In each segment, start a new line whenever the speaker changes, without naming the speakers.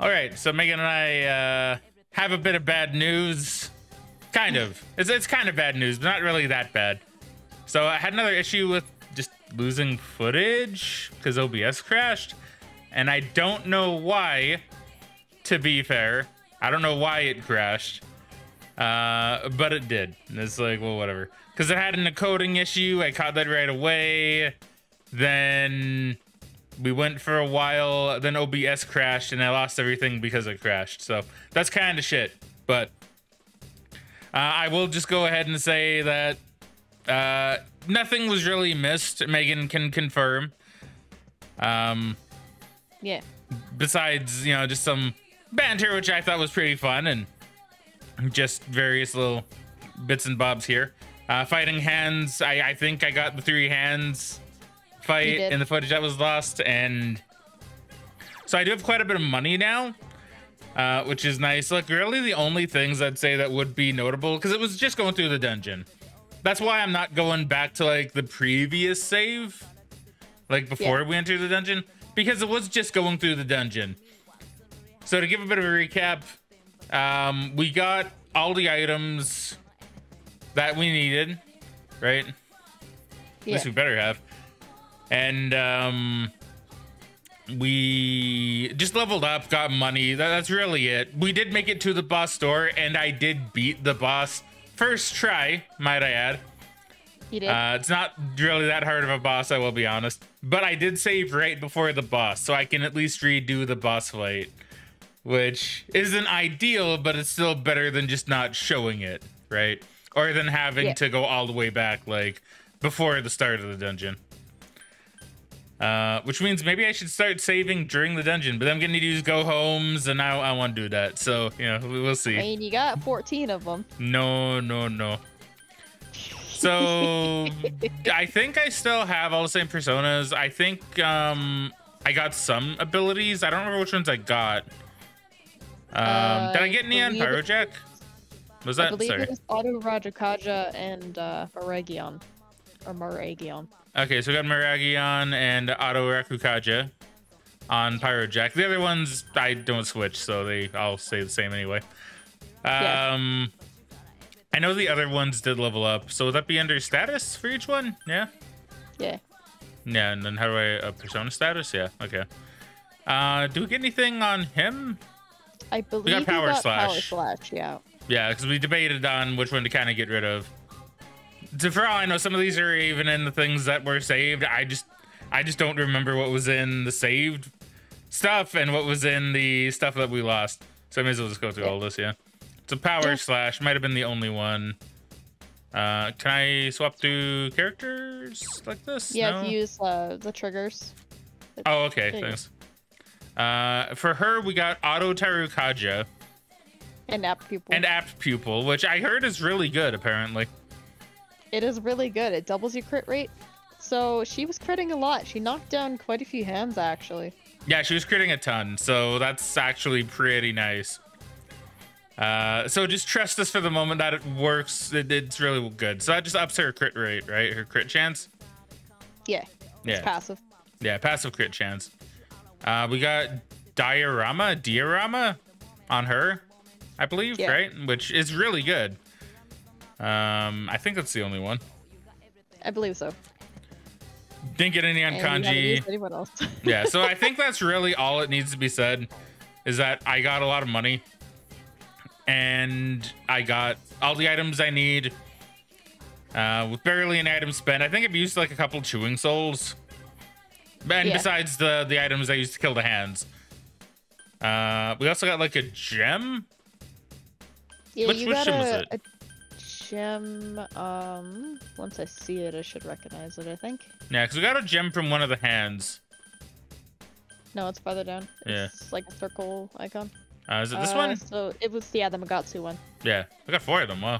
All right, so Megan and I have a bit of bad news. Kind of. It's kind of bad news, but not really that bad. So I had another issue with just losing footage because OBS crashed. And I don't know why, to be fair. I don't know why it crashed. But it did. And it's like, well, whatever. Because it had an encoding issue. I caught that right away. Then we went for a while. Then OBS crashed and I lost everything because it crashed. So that's kind of shit. But I will just go ahead and say that nothing was really missed. Megan can confirm.
Yeah. Besides,
you know, just some banter, which I thought was pretty fun, and just various little bits and bobs here. Fighting hands. I think I got the 3 hands fight in the footage that was lost, and so I do have quite a bit of money now, which is nice. Like, really the only things I'd say that would be notable, because it was just going through the dungeon. That's why I'm not going back to like the previous save, like before we entered the dungeon, because it was just going through the dungeon. So to give a bit of a recap, we got all the items that we needed, right? At least we better have. And we just leveled up, got money. That's really it. We did make it to the boss door, and I did beat the boss first try, might I add.
You did?
It's not really that hard of a boss, I will be honest. But I did save right before the boss, so I can at least redo the boss fight, which isn't ideal, but it's still better than just not showing it, right? Or than having to go all the way back, like, before the start of the dungeon. Which means maybe I should start saving during the dungeon, but I'm gonna use go homes, and I want to do that. So, you know, we'll see.
I mean, you got 14 of them.
No. So I think I still have all the same personas. I think I got some abilities. I don't remember which ones I got. Did I get Neon Pyrojack? Was that?
I believe
Sorry.
it was Auto Rajakaja and Maragion. Or Maragion.
Okay, so we got Maragion and Auto Rakukaja on Pyrojack. The other ones I don't switch, so they all stay the same anyway. I know the other ones did level up, so would that be under status for each one? Yeah?
Yeah.
Yeah, and then how do I persona status? Yeah, okay. Do we get anything on him?
I believe
we got Power Slash.
Power Slash, yeah.
Yeah, because we debated on which one to kind of get rid of. For all I know, some of these are even in the things that were saved. I just don't remember what was in the saved stuff and what was in the stuff that we lost. So I may as well just go through all this, yeah. So Power Slash might have been the only one. Can I swap through characters like this?
Yeah,
no?
if you use the triggers.
Oh, okay, thanks. For her, we got Auto Tarukaja.
And Apt Pupil.
And Apt Pupil, which I heard is really good, apparently.
It is really good. It doubles your crit rate. So she was critting a lot. She knocked down quite a few hands, actually.
Yeah, she was critting a ton, so that's actually pretty nice. So just trust us for the moment that it works. It's really good. So that just ups her crit rate, right? Her crit chance.
Yeah. It's passive.
Yeah, passive crit chance. We got Diorama on her, I believe, right? Which is really good. I think that's the only one.
I believe so.
Didn't get any on Kanji.
Anyone else.
Yeah, so I think that's really all it needs to be said, is that I got a lot of money. And I got all the items I need with barely an item spent. I think I've used like a couple chewing souls. And besides the items I used to kill the hands. We also got like a gem.
Yeah,
which gem was it?
A gem. Once I see it, I should recognize it, I think.
Yeah, because we got a gem from one of the hands.
No, it's farther down. It's like a circle icon.
Is it this one?
So it was, the Magatsu one.
Yeah, I got 4 of them. Wow.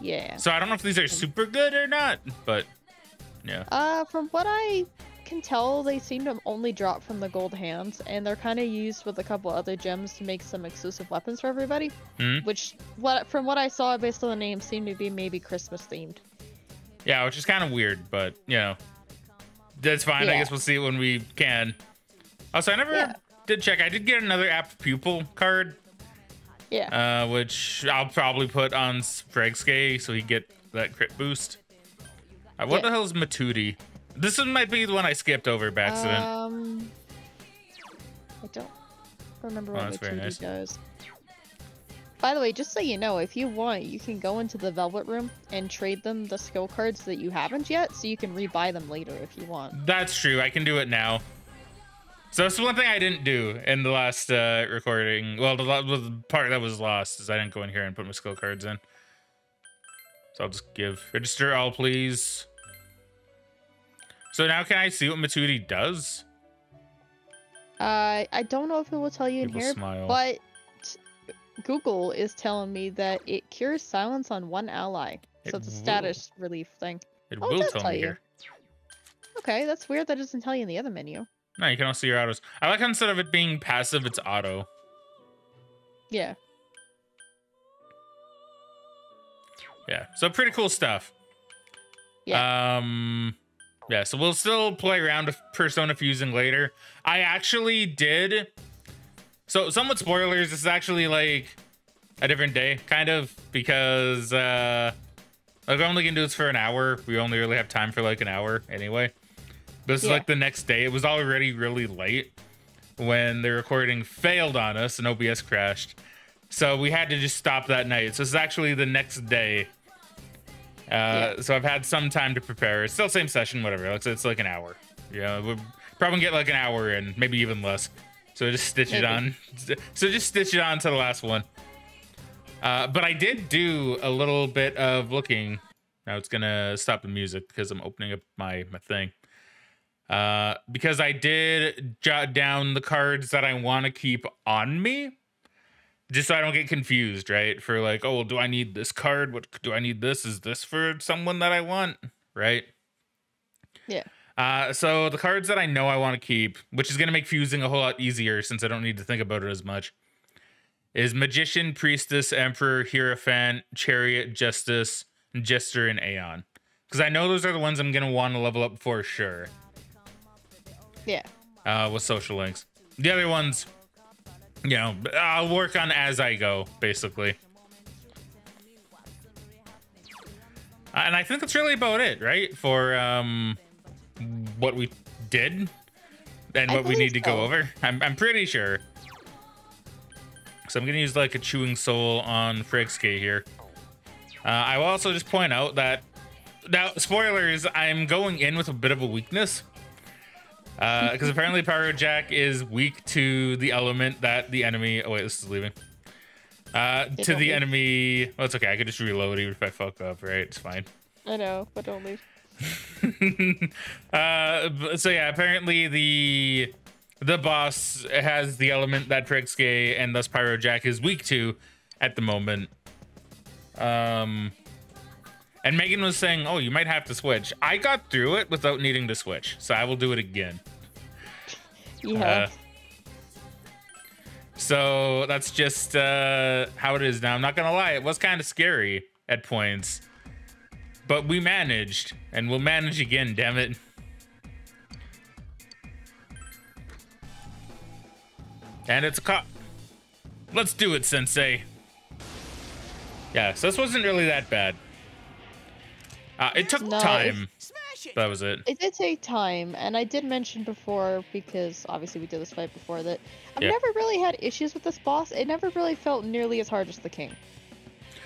Yeah.
So I don't know if these are super good or not, but yeah.
From what I can tell, they seem to only drop from the gold hands, and they're kind of used with a couple other gems to make some exclusive weapons for everybody. Which, from what I saw based on the name, seemed to be maybe Christmas themed. Yeah,
which is kind of weird, but you know, that's fine. I guess we'll see it when we can. Also, I never did check. I did get another apt pupil card.
Yeah.
Which I'll probably put on Fraggin so he get that crit boost. What the hell is Matudi? This one might be the one I skipped over by accident.
I don't remember what Matudi
nice.
does. By the way, just so you know, if you want, you can go into the Velvet Room and trade them the skill cards that you haven't yet, so you can rebuy them later if you want.
That's true. I can do it now. So that's one thing I didn't do in the last recording. Well, the part that was lost is I didn't go in here and put my skill cards in. So I'll just give register all, please. So now can I see what Matudi does?
I don't know if it will tell you
People
in here,
smile.
but Google is telling me that it cures silence on one ally. So it's a status relief thing.
It
Oh,
will
does
tell me here.
Okay, that's weird. That doesn't tell you in the other menu.
No, you can also see your autos. I like how instead of it being passive, it's auto.
Yeah.
Yeah, so pretty cool stuff.
Yeah.
Yeah, so we'll still play around with Persona Fusing later. I actually did. So somewhat spoilers, this is actually like a different day, kind of, because like we're only gonna do this for an hour. We only really have time for like an hour anyway. This is like the next day. It was already really late when the recording failed on us and OBS crashed. So we had to just stop that night. So this is actually the next day. So I've had some time to prepare. It's still same session, whatever. It's like an hour. Yeah, we'll probably get like an hour in, maybe even less. So just stitch it on. So just stitch it on to the last one. But I did do a little bit of looking. Now it's gonna stop the music because I'm opening up my thing. Because I did jot down the cards that I want to keep on me, just so I don't get confused, right? For like, oh, well, do I need this card? What do I need this? Is this for someone that I want, right?
Yeah.
So the cards that I know I want to keep, which is going to make fusing a whole lot easier since I don't need to think about it as much, is Magician, Priestess, Emperor, Hierophant, Chariot, Justice, Jester, and Aeon. Because I know those are the ones I'm going to want to level up for sure.
Yeah.
With social links. The other ones, you know, I'll work on as I go, basically. And I think that's really about it, right? For what we did and what we need to go over. I'm pretty sure. So I'm gonna use like a chewing soul on Fraggin here. I will also just point out that now, spoilers, I'm going in with a bit of a weakness. Because apparently Pyrojack is weak to the element that the enemy... Oh, wait, this is leaving. To the enemy... Well, it's okay. I could just reload even if I fuck up, right? It's fine.
I know, but don't leave.
So yeah, apparently the boss has the element that Fraggin and thus Pyrojack is weak to at the moment. And Megan was saying, oh, you might have to switch. I got through it without needing to switch, so I will do it again.
Yeah.
So that's just how it is now. I'm not gonna lie, it was kind of scary at points, but we managed, and we'll manage again, damn it. And it's a cop. Let's do it, Sensei. Yeah, so this wasn't really that bad. It took time. That was it.
It did take time, and I did mention before, because obviously we did this fight before, that I've never really had issues with this boss. It never really felt nearly as hard as the king.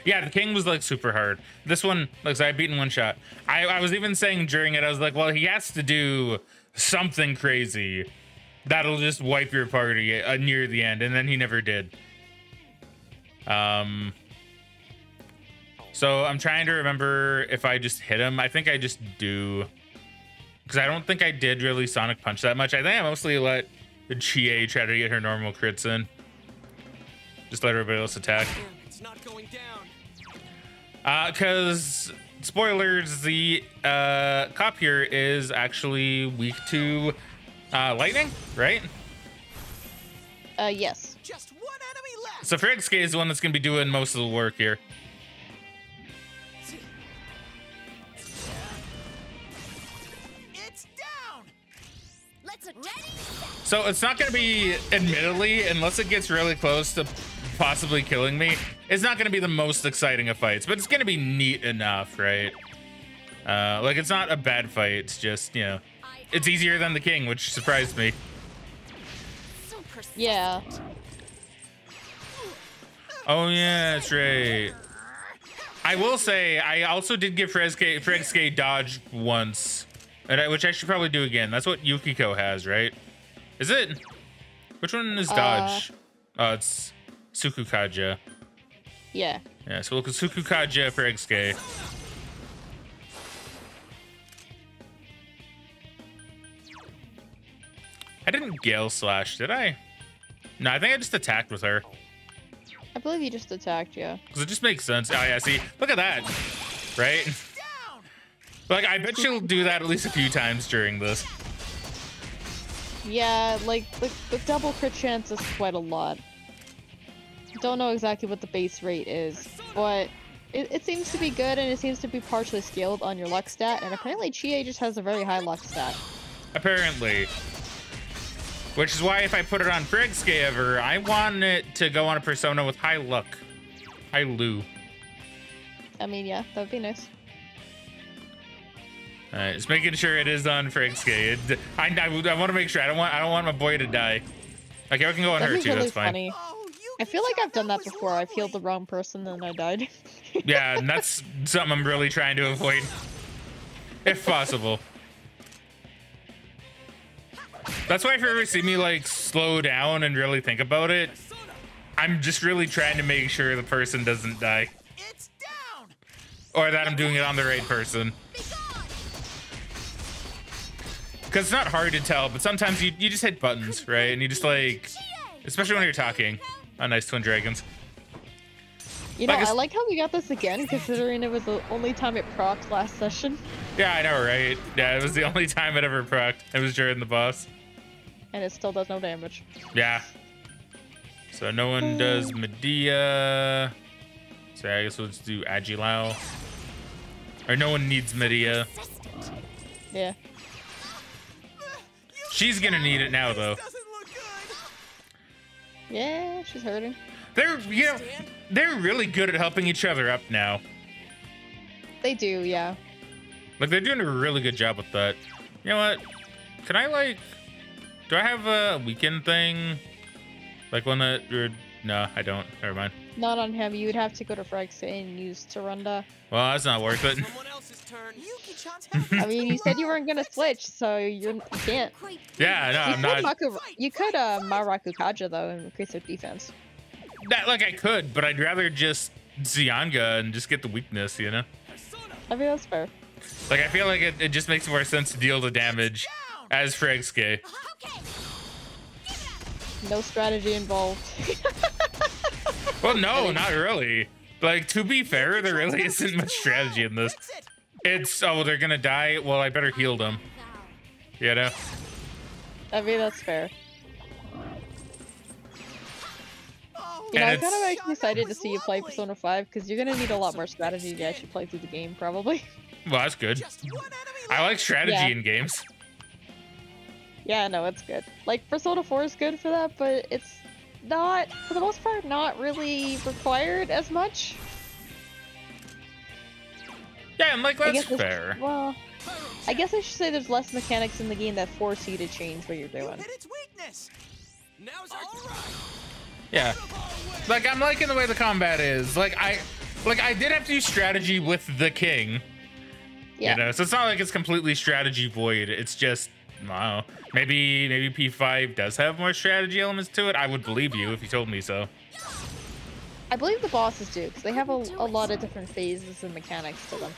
Yeah, the king was like super hard. This one, like, I beat in one shot. I was even saying during it, I was like, well, he has to do something crazy that'll just wipe your party near the end, and then he never did. So I'm trying to remember if I just hit him. I think I just do. Because I don't think I did really Sonic Punch that much. I think I mostly let the Chie try to get her normal crits in. Just let everybody else attack.
It's not going
down. Because, spoilers, the cop here is actually weak to lightning, right?
Yes.
Just one enemy left.
So Fraggin is the one that's going to be doing most of the work here. So it's not going to be, admittedly, unless it gets really close to possibly killing me, it's not going to be the most exciting of fights, but it's going to be neat enough, right? Like, it's not a bad fight. It's just, you know, it's easier than the king, which surprised me.
Yeah.
Oh, yeah, that's right. I will say, I also did give Fraggin dodge once, which I should probably do again. That's what Yukiko has, right? Is it? Which one is dodge? Oh, it's Sukukaja.
Yeah.
Yeah, so look at Sukukaja Fraggin. I didn't Gale Slash, did I? No, I think I just attacked with her.
I believe you just attacked, yeah.
Because it just makes sense. Oh, yeah, see? Look at that. Right? Like, I bet she'll do that at least a few times during this.
Yeah, like, the double crit chance is quite a lot. Don't know exactly what the base rate is, but it seems to be good, and it seems to be partially scaled on your luck stat, and apparently Chie just has a very high luck stat.
Apparently. Which is why if I put it on Fraggin ever, I want it to go on a persona with high luck. High Lu.
I mean, yeah, that would be nice.
Alright, just making sure it is on Fraggin. I want to make sure. I don't want my boy to die. Okay, I can go on her too.
Really
that's fine.
funny. I feel like I've done that before. I've healed the wrong person and I died.
Yeah, and that's something I'm really trying to avoid, if possible. That's why if you ever see me like slow down and really think about it, I'm just really trying to make sure the person doesn't die.
It's down.
Or that I'm doing it on the right person. Because it's not hard to tell, but sometimes you just hit buttons, right? And you just like, especially when you're talking. Oh, nice twin dragons.
You know, I like how we got this again, considering it was the only time it procced last session.
Yeah, I know, right? Yeah, it was the only time it ever procced. It was during the boss.
And it still does no damage.
Yeah. So no one does Medea. So I guess we'll just do Agilao. Or no one needs Medea.
Yeah.
She's gonna need it now, though.
Yeah, she's hurting.
They're really good at helping each other up now.
They do, yeah.
Like, they're doing a really good job with that. You know what? Can I, like... Do I have a weekend thing? Like one that... No, I don't. Never mind.
Not on him. You would have to go to Fraggin and use Tarunda.
Well, that's not worth it.
Someone else's turn.
I mean, you said you weren't gonna switch, so you can't.
Yeah, no, I'm not...
You could Maraku Kaja, though, and increase their defense.
Like, I could, but I'd rather just Xianga and just get the weakness, you know?
I mean, that's fair.
Like, I feel like it just makes more sense to deal the damage as Fraggin.
No strategy involved.
Well, no, not really. Like, to be fair, there really isn't much strategy in this. It's, oh, they're gonna die? Well, I better heal them. You know?
I mean, that's fair. You know, I'm kind of actually excited to see you play Persona 5, because you're gonna need a lot more strategy to actually play through the game, probably.
Well, that's good. I like strategy in games.
Yeah, no, it's good. Like, Persona 4 is good for that, but it's not, for the most part, not really required as much.
Yeah, and like, that's fair.
Well, I guess I should say there's less mechanics in the game that force you to change what you're doing.
Yeah. Like, I'm liking the way the combat is. Like, I did have to use strategy with the king. Yeah. You know, so it's not like it's completely strategy void. It's just, I don't know. Maybe P5 does have more strategy elements to it. I would believe you if you told me so.
I believe the bosses do, because they have a lot of different phases and mechanics to them.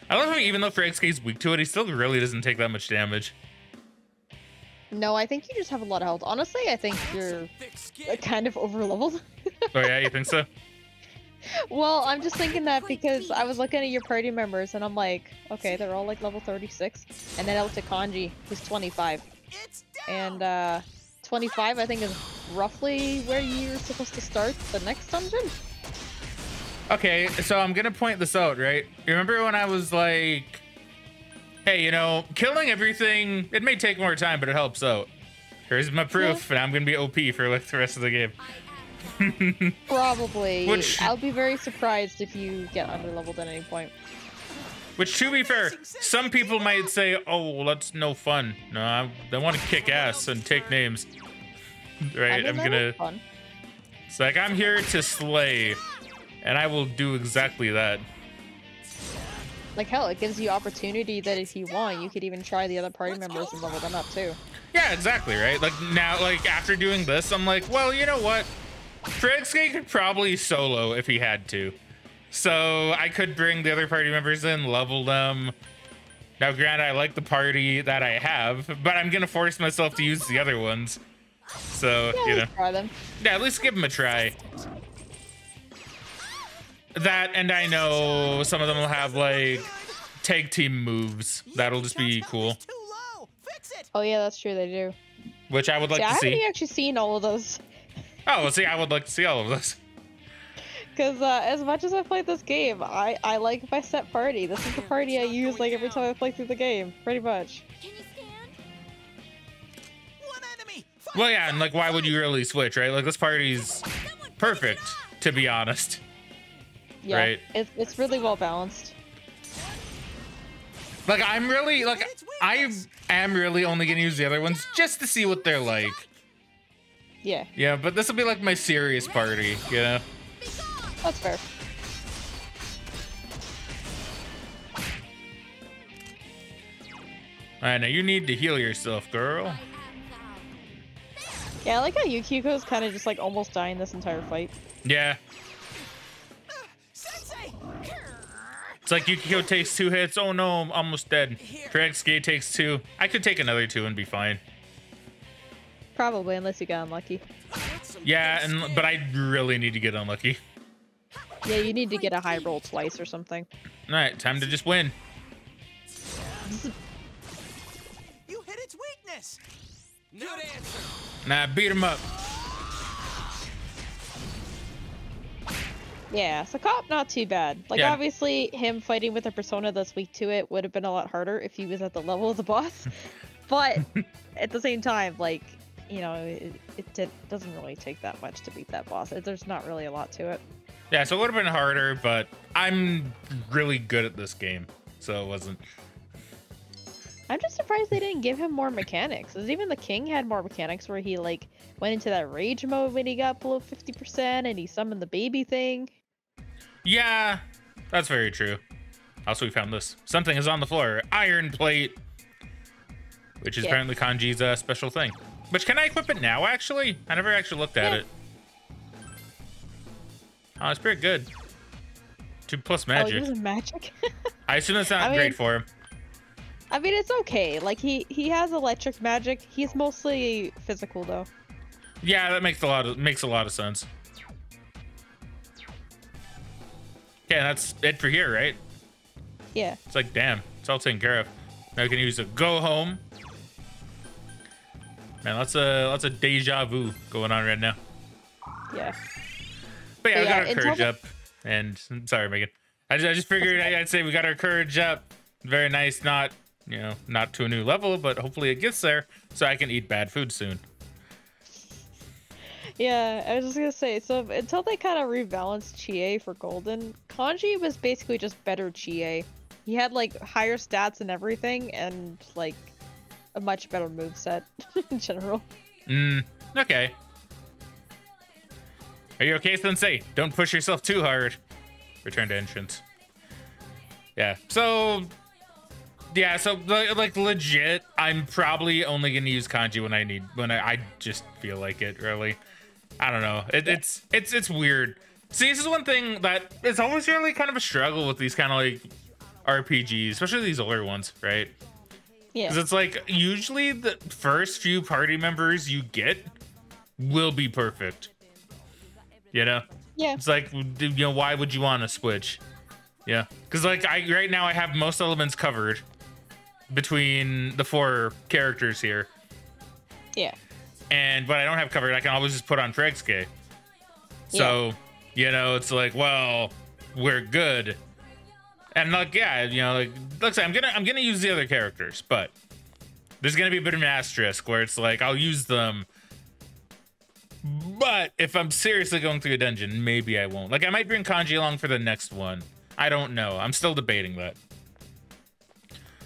I love how even though Fraggin weak to it, he still really doesn't take that much damage.
No, I think you just have a lot of health. Honestly, I think you're kind of over-leveled.
Oh yeah, you think so?
Well, I'm just thinking that because I was looking at your party members and I'm like, okay, they're all like level 36. And then I looked at Kanji, who's 25. And 25, I think, is roughly where you're supposed to start the next dungeon.
Okay, so I'm gonna point this out, right? You remember when I was like, hey, you know, killing everything, it may take more time, but it helps out. Here's my proof, and I'm gonna be OP for like the rest of the game.
Probably.
Which-
I'll be very surprised if you get underleveled at any point.
Which, to be fair, some people might say, oh, well, that's no fun. No, they want to kick ass and take names. Right,
I mean,
I'm
that
gonna...
was fun.
It's like, I'm here to slay, and I will do exactly that.
Like, hell, it gives you opportunity that if you want, you could even try the other party members and level them up, too.
Yeah, exactly, right? Like, now, like, after doing this, I'm like, well, you know what? Fraggin could probably solo if he had to. So, I could bring the other party members in, level them. Now, granted, I like the party that I have, but I'm gonna force myself to use the other ones. So,
Yeah,
you know.
let's try them.
Yeah, at least give them a try. That, and I know some of them will have, like, tag team moves. That'll just be cool.
Too low. Fix it.
Oh, yeah, that's true, they do.
Which I would like
See, I
to
haven't
see.
actually seen all of those.
Oh, well, see, I would like to see all of this.
Because as much as I played this game, I like my set party. This is the party I use like every time I play through the game, pretty much.
Can you stand?
One enemy.
Well, yeah, and like, why would you really switch, right? Like, this party's perfect, to be honest.
Yeah,
Right.
it's really well balanced.
Like, I'm really, like, I am really only gonna use the other ones just to see what they're like.
Yeah,
Yeah, but this will be like my serious party, you know?
that's fair.
Alright, now you need to heal yourself, girl.
Yeah, I like how Yukiko's kind of just like almost dying this entire fight.
Yeah.
Sensei.
It's like Yukiko takes 2 hits. Oh no, I'm almost dead. Fraggin takes 2. I could take another 2 and be fine.
Probably, unless you got unlucky.
Yeah, but I really need to get unlucky.
Yeah, you need to get a high roll twice or something.
Alright, time to just win.
You hit its weakness. Good answer.
Nah, beat him up.
Yeah, so Cop, not too bad. Like,
Yeah.
obviously, him fighting with a persona that's weak to it would have been a lot harder if he was at the level of the boss. But at the same time, like, you know, it doesn't really take that much to beat that boss. There's not really a lot to it.
Yeah, so it would have been harder, but I'm really good at this game, so it wasn't.
I'm just surprised they didn't give him more mechanics. Because even the King had more mechanics where he, like, went into that rage mode when he got below 50% and he summoned the baby thing.
Yeah, that's very true. Also, we found this. Something is on the floor. Iron plate. Which is
Yeah.
apparently Kanji's special thing. Which, can I equip it now, actually? I never actually looked at
Yeah.
it. Oh, it's pretty good. 2+
Oh,
magic.
using magic?
I assume that's not
I mean-
great for him.
I mean, it's okay. Like, he has electric magic. He's mostly physical, though.
Yeah, that makes a lot of sense. Okay, that's it for here, right?
Yeah.
It's like, damn, it's all taken care of. Now we can use a go home. Man, lots of deja vu going on right now.
Yeah.
But yeah, we
Yeah,
got our
until
courage
the-
up. And sorry, Megan. I just figured I'd say we got our courage up. Very nice, not to a new level, but hopefully it gets there so I can eat bad food soon.
Yeah, I was just gonna say, so until they kind of rebalanced Chie for Golden, Kanji was basically just better Chie. He had, like, higher stats and everything, and, like, a much better moveset in general.
Okay. Are you okay, Sensei? Don't push yourself too hard. Return to entrance. Yeah, so like legit, I'm probably only gonna use Kanji when I just feel like it, really. I don't know. It's weird. See, this is one thing that it's always really kind of a struggle with these kind of like RPGs, especially these older ones, right?
Yeah.
Because it's like usually the first few party members you get will be perfect. You know?
Yeah.
It's like, why would you want to switch? Yeah. Because like right now I have most elements covered between the 4 characters here.
Yeah.
And what I don't have covered, I can always just put on Fraggin. So, it's like, well, we're good. And like, yeah, you know, like, looks like I'm gonna use the other characters, but there's gonna be a bit of an asterisk where it's like I'll use them, but if I'm seriously going through a dungeon, maybe I won't. Like, I might bring Kanji along for the next one. I don't know. I'm still debating that.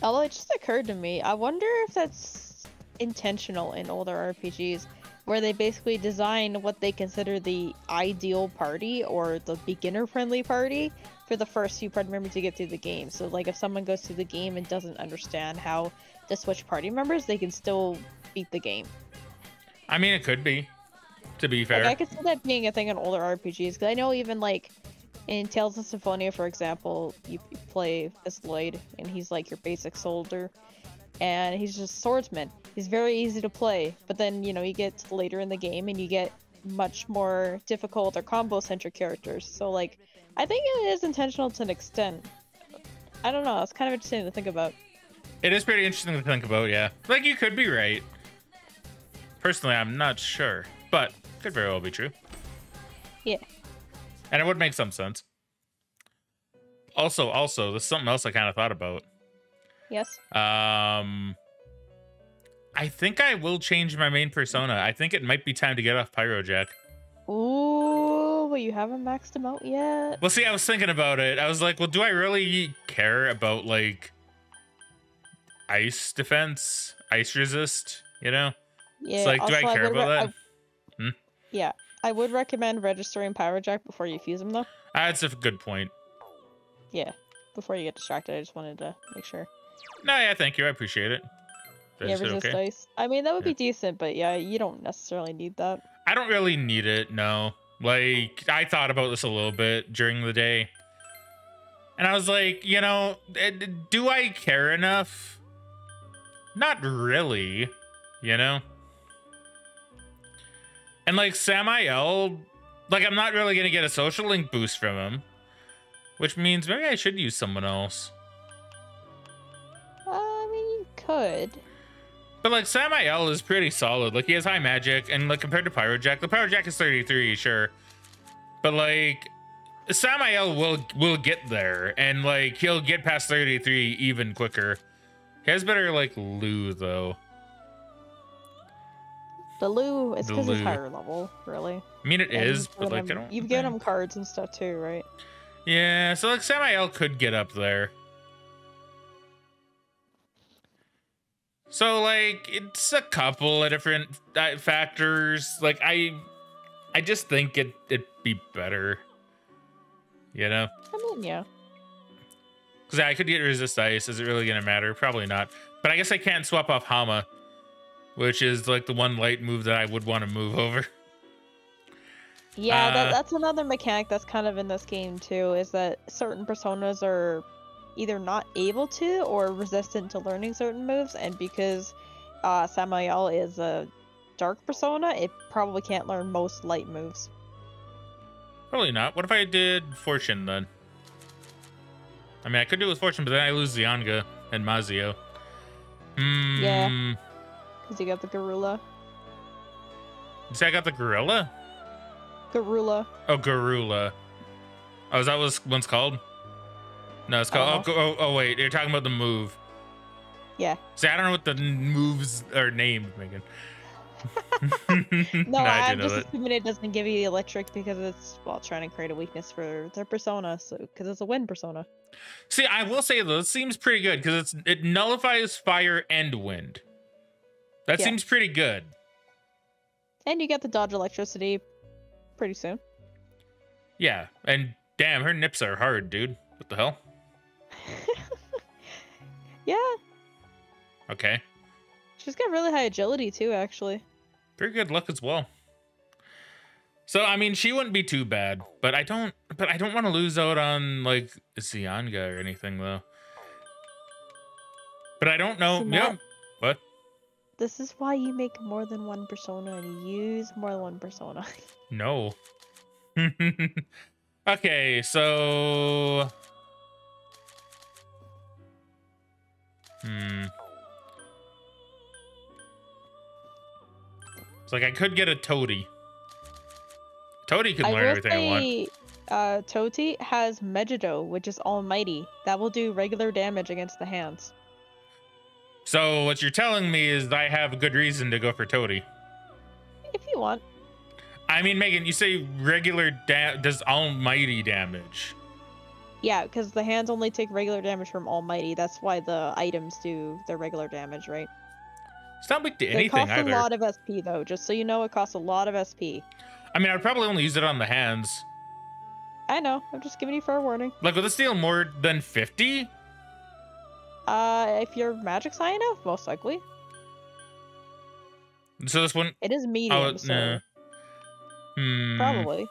Although it just occurred to me, I wonder if that's intentional in older RPGs, where they basically design what they consider the ideal party or the beginner-friendly party for the first few party members to get through the game. So, like, if someone goes through the game and doesn't understand how to switch party members, they can still beat the game.
I mean, it could be, to be fair.
Like, I could see that being a thing in older RPGs, because I know even, like, in Tales of Symphonia, for example, you play as Lloyd, and he's, like, your basic soldier, and he's just swordsman. He's very easy to play, but then, you know, you get later in the game, and you get much more difficult or combo-centric characters. So, like, I think it is intentional to an extent. I don't know, it's kind of interesting to think about.
It is pretty interesting to think about, yeah. Like, you could be right. Personally, I'm not sure, but could very well be true.
Yeah.
And it would make some sense. Also, there's something else I kind of thought about.
Yes.
I think I will change my main persona. I think it might be time to get off Pyrojack.
Ooh, but you haven't maxed him out yet.
Well, see, I was thinking about it. I was like, well, do I really care about, like, ice defense, ice resist, you know?
Yeah.
It's like, do I care about that?
Yeah. I would recommend registering Pyrojack before you fuse him, though.
That's a good point.
Yeah. Before you get distracted, I just wanted to make sure.
No, yeah, thank you. I appreciate it.
Yeah, resist ice. I mean, that would be decent, but yeah, you don't necessarily need that.
I don't really need it, no. Like, I thought about this a little bit during the day. And I was like, you know, do I care enough? Not really, you know? And like Samael, like, I'm not really going to get a social link boost from him. Which means maybe I should use someone else.
I mean, you could.
But like Samael is pretty solid. Like, he has high magic, and like compared to Pyrojack, the Pyrojack is 33, sure. But like Samael will get there, and like he'll get past 33 even quicker. He has better like Lou though.
The Lou, it's because he's higher level, really.
I mean, it is, but like
you've given him cards and stuff too, right?
Yeah, so like Samael could get up there. So like it's a couple of different factors. Like I just think it'd be better, you know?
I mean, yeah.
Because I could get resist ice. Is it really gonna matter? Probably not. But I guess I can't swap off Hama, which is like the one light move that I would want to move over.
Yeah, that's another mechanic that's kind of in this game too, is that certain personas are either not able to or resistant to learning certain moves, and because Samael is a dark persona, it probably can't learn most light moves.
Probably not. What if I did Fortune then? I mean, I could do it with Fortune, but then I lose Zianga and Mazio.
Yeah, because you got the Garula.
You say I got the Gorilla?
Garula.
Oh, Garula. Oh, is that what this one's called? No, it's called... Oh, wait. You're talking about the move.
Yeah.
See, I don't know what the moves are named, Megan.
No, I'm just assuming it doesn't give you the electric because it's, well, trying to create a weakness for their persona, so because it's a wind persona.
See, I will say, though, it seems pretty good because it nullifies fire and wind. That seems pretty good.
And you get the dodge electricity pretty soon.
Yeah, and damn, her nips are hard, dude. What the hell?
Yeah.
Okay.
She's got really high agility too, actually.
Pretty good luck as well. So I mean, she wouldn't be too bad, but I don't want to lose out on like Zianga or anything though. But I don't know. Yeah. What?
This is why you make more than one persona and you use more than one persona.
No. Okay, so it's like I could get a Toady. Toady can learn everything I want.
Toti has Megiddo, which is almighty. That will do regular damage against the hands.
So what you're telling me is I have a good reason to go for Toady.
If you want.
I mean, Megan, you say regular does almighty damage.
Yeah, because the hands only take regular damage from almighty. That's why the items do their regular damage, right?
It's not weak to
It
anything
costs
either.
a lot of SP, though. Just so you know, it costs a lot of SP.
I mean, I'd probably only use it on the hands.
I know. I'm just giving you fair warning.
Like, will this deal more than 50?
If you're magic's high enough, most likely.
So this one...
It is medium, so...
Nah.
Probably.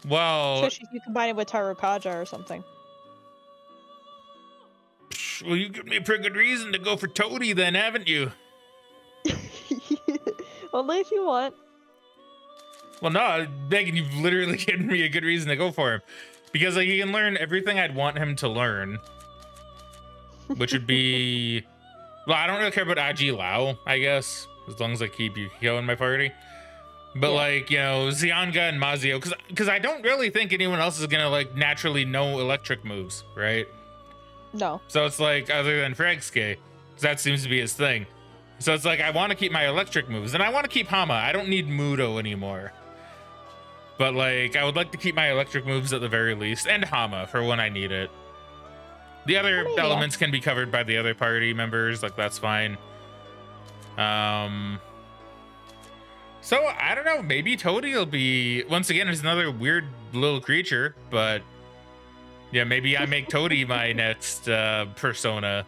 Well...
Especially if you combine it with Tarukaja or something.
Well, you give me a pretty good reason to go for Toady then, haven't you?
Only if you want.
Well, no, Megan, you've literally given me a good reason to go for him. Because, like, he can learn everything I'd want him to learn. Which would be... Well, I don't really care about Aji Lao, I guess. As long as I keep Yukiko in my party. But,
yeah.
like, you know, Xianga and Mazio. Because I don't really think anyone else is going to, like, naturally know electric moves, right?
No.
So it's like, other than Fraggin, that seems to be his thing. So it's like, I want to keep my electric moves. And I want to keep Hama. I don't need Mudo anymore. But, like, I would like to keep my electric moves at the very least. And Hama for when I need it. The other elements can be covered by the other party members. Like, that's fine. So, I don't know. Maybe Toady will be... Once again, it's another weird little creature. But, yeah, maybe I make Toady my next persona.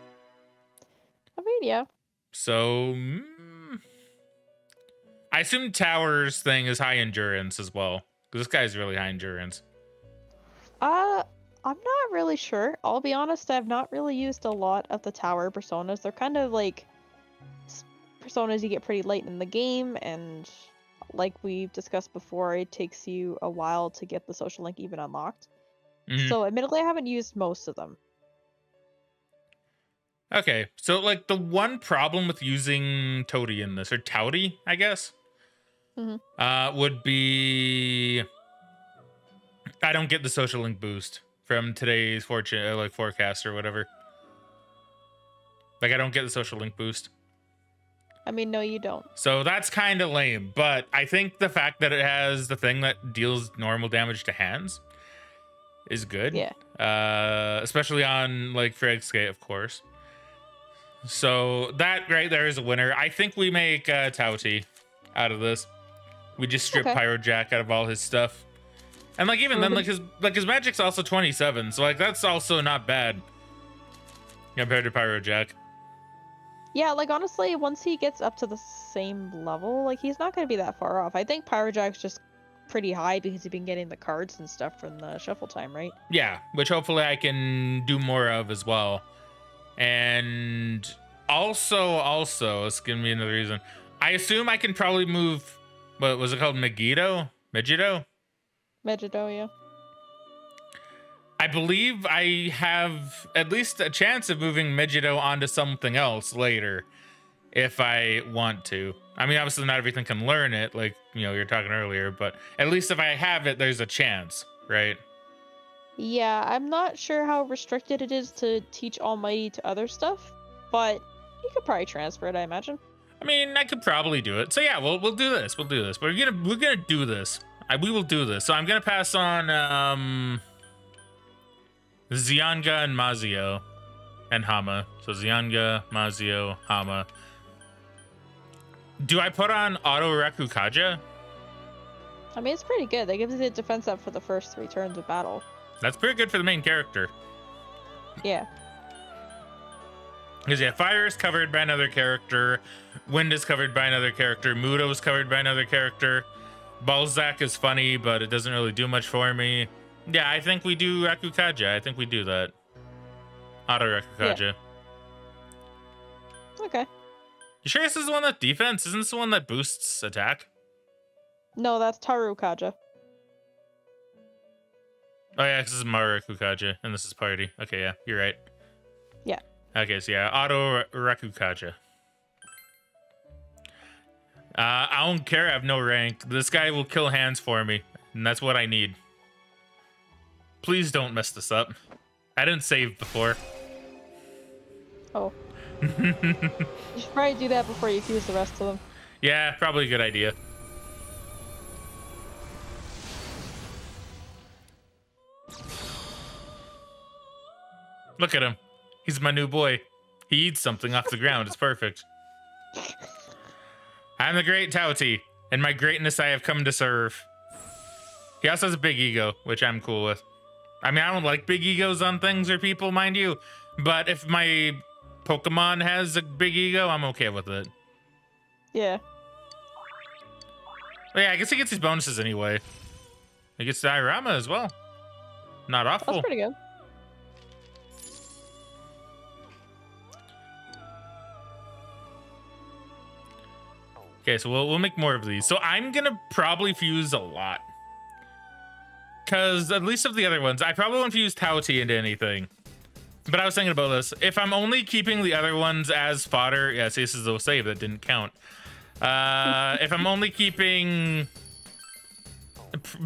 I mean, yeah.
So... I assume Tower's thing is high endurance as well. Because this guy's really high endurance.
I'm not really sure. I'll be honest, I've not really used a lot of the tower personas. They're kind of like personas you get pretty late in the game, and like we've discussed before, it takes you a while to get the social link even unlocked. So admittedly, I haven't used most of them.
Okay, so like the one problem with using Toady in this, or Touty, I guess, would be I don't get the social link boost from today's fortune, like forecast or whatever. Like I don't get the social link boost.
I mean, no, you don't.
So that's kind of lame, but I think the fact that it has the thing that deals normal damage to hands is good.
Yeah.
Especially on like Fraggin, of course. So that right there is a winner. I think we make Touty out of this. We just strip Pyrojack out of all his stuff. And like even then, like his magic's also 27, so like that's also not bad compared to Pyrojack.
Yeah, like honestly, once he gets up to the same level, like he's not going to be that far off. I think Pyrojack's just pretty high because he's been getting the cards and stuff from the shuffle time, right?
Yeah, which hopefully I can do more of as well. And also, it's gonna be another reason. I assume I can probably move. What was it called? Megiddo?
Megiddo, yeah.
I believe I have at least a chance of moving Megiddo onto something else later, if I want to. I mean, obviously not everything can learn it, like you know you're talking earlier, but at least if I have it, there's a chance, right?
Yeah, I'm not sure how restricted it is to teach Almighty to other stuff, but you could probably transfer it, I imagine.
I mean, I could probably do it. So yeah, we'll do this. We'll do this. We're gonna do this. We will do this. So I'm gonna pass on Xianga and Mazio and Hama. So Xianga, Mazio, Hama. Do I put on Auto Rakukaja?
I mean, it's pretty good. That gives you the defense up for the first 3 turns of battle.
That's pretty good for the main character.
Yeah.
Because yeah, fire is covered by another character, wind is covered by another character, Mudo is covered by another character, Balzac is funny, but it doesn't really do much for me. Yeah, I think we do Rakukaja. I think we do that. Auto Rakukaja.
Yeah. Okay.
You sure this is the one that defense? Isn't this the one that boosts attack?
No, that's Tarukaja.
Oh yeah, this is Maru Rakukaja, and this is party. Okay, yeah, you're right.
Yeah.
Okay, so yeah, Auto Rakukaja. I don't care, I have no rank. This guy will kill hands for me, and that's what I need. Please don't mess this up. I didn't save before.
Oh. You should probably do that before you fuse the rest of them.
Yeah, probably a good idea. Look at him. He's my new boy. He eats something off the ground. It's perfect. I'm the great Tauti. In my greatness, I have come to serve. He also has a big ego, which I'm cool with. I mean, I don't like big egos on things or people, mind you. But if my Pokemon has a big ego, I'm okay with it.
Yeah.
But yeah, I guess he gets his bonuses anyway. He gets the Diorama as well. Not awful.
That's pretty good.
Okay, so we'll make more of these. So I'm gonna probably fuse a lot. Cause at least of the other ones, I probably won't fuse Tauti into anything. But I was thinking about this. If I'm only keeping the other ones as fodder, yeah, see, this is a save that didn't count. If I'm only keeping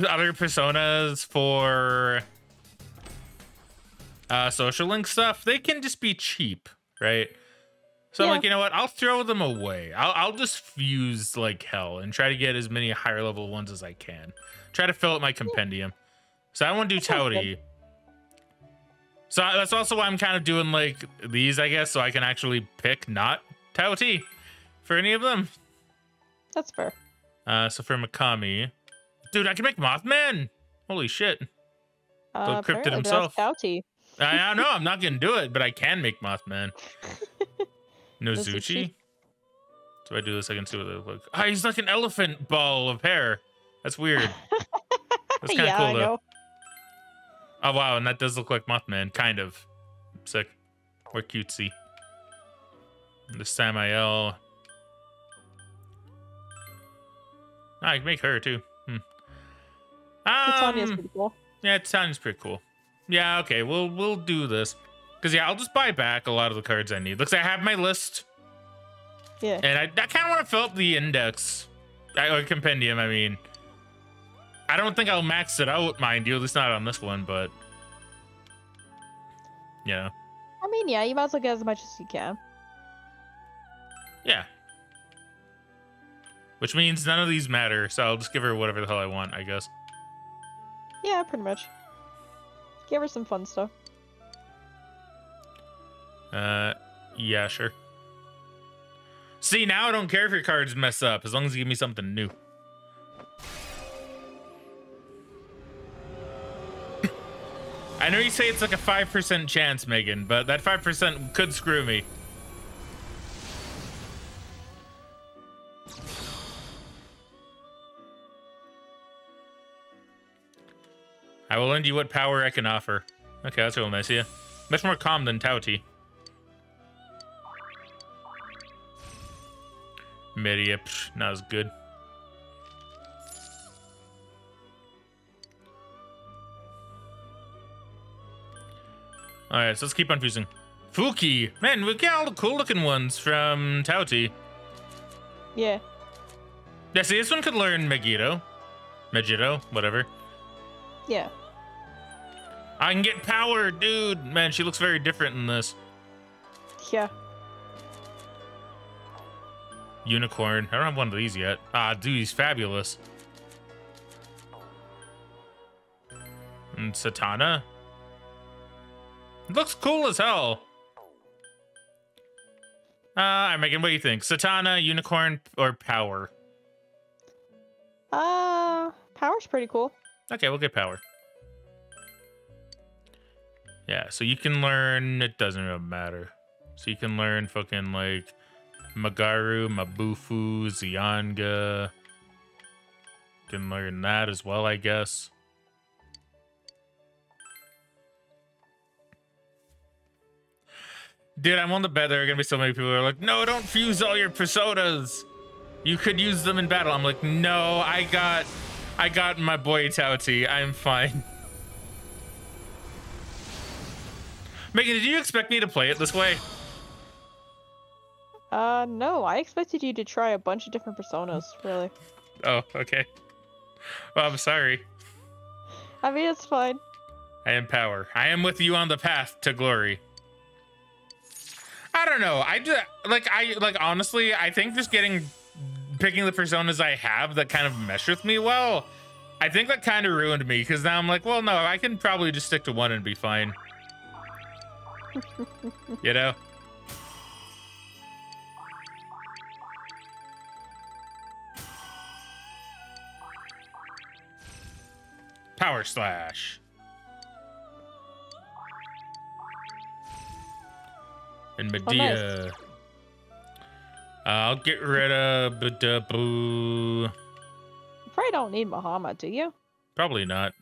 other personas for social link stuff, they can just be cheap, right? So I'm like, you know what? I'll throw them away. I'll just fuse like hell and try to get as many higher level ones as I can. Try to fill up my compendium. So I want to do Tauti. So that's also why I'm kind of doing like these, I guess, so I can actually pick not Tauti for any of them.
That's fair.
So for Mikami, dude, I can make Mothman. Holy shit! The cryptid himself.
Tauti.
I don't know. I'm not gonna do it, but I can make Mothman. Nozuchi. So I do this, I can see what they look like. Oh, he's like an elephant ball of hair. That's weird. That's kind of cool, though. Oh, wow, and that does look like Mothman, kind of. Sick. Or cutesy. And the Samael. Oh, I can make her, too.
Titania's pretty cool.
Yeah, Titania's pretty cool. Yeah, okay, we'll do this. Because, yeah, I'll just buy back a lot of the cards I need. Looks like I have my list.
Yeah.
And I kind of want to fill up the index. Or compendium, I mean. I don't think I'll max it out, mind you. At least not on this one, but... Yeah.
I mean, yeah, you might as well get as much as you can.
Yeah. Which means none of these matter, so I'll just give her whatever the hell I want, I guess.
Yeah, pretty much. Give her some fun stuff.
Yeah, sure. See, now I don't care if your cards mess up, as long as you give me something new. I know you say it's like a 5% chance, Megan, but that 5% could screw me. I will lend you what power I can offer. Okay, that's real nice of you. Much more calm than Tauti. Media, not as good. Alright, so let's keep on fusing. Fuki! Man, we get all the cool looking ones from Tauti.
Yeah.
Yeah, see, this one could learn Megiddo. Megiddo, whatever.
Yeah.
I can get power, dude! Man, she looks very different in this.
Yeah.
Unicorn. I don't have one of these yet. Ah, dude, he's fabulous. And Satana. It looks cool as hell. Alright, Megan, what do you think? Satana, Unicorn, or Power?
Power's pretty cool.
Okay, we'll get Power. Yeah, so you can learn... It doesn't really matter. So you can learn fucking, like... Magaru, Mabufu, Zianga. You can learn that as well, I guess. Dude, I'm on the bet there are gonna be so many people who are like, no, don't fuse all your personas. You could use them in battle. I'm like, no, I got my boy Tauti. I'm fine. Megan, did you expect me to play it this way?
No, I expected you to try a bunch of different personas, really.
Oh, okay. Well, I'm sorry.
I mean, it's fine.
I am power. I am with you on the path to glory. I don't know. Honestly, I think just picking the personas I have that kind of mesh with me well, I think that kind of ruined me, because now I'm like, well, no, I can probably just stick to one and be fine. You know? Power slash. And Medea.
Oh, nice.
I'll get rid of Badabu.
You probably don't need Muhammad, do you?
Probably not.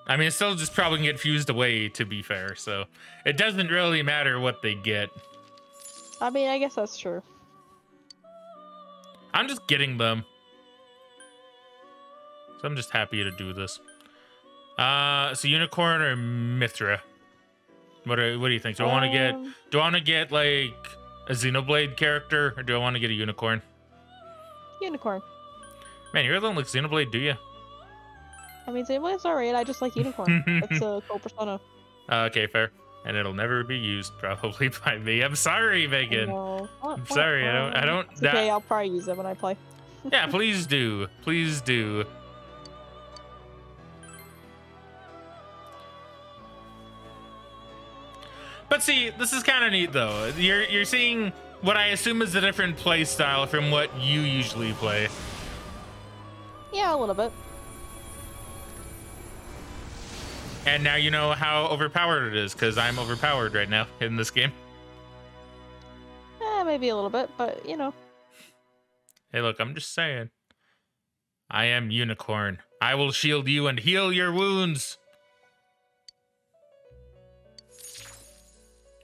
I mean, it's still just probably can get fused away, to be fair, so it doesn't really matter what they get.
I mean, I guess that's true.
I'm just getting them. So I'm just happy to do this. So Unicorn or Mithra? What do you think? Do I want to get like a Xenoblade character, or do I want to get a Unicorn?
Unicorn.
Man, you really don't like Xenoblade, do you?
I mean, Xenoblade's alright. I just like Unicorn. It's a cool persona.
Okay, fair. And it'll never be used probably by me. I'm sorry, Megan. I'm sorry. I don't.
It's okay, I'll probably use it when I play.
Yeah, please do. Please do. But see, this is kind of neat though. You're seeing what I assume is a different play style from what you usually play.
Yeah, a little bit.
And now you know how overpowered it is, because I'm overpowered right now in this game.
Maybe a little bit, but you know.
Hey, look, I'm just saying. I am Unicorn. I will shield you and heal your wounds.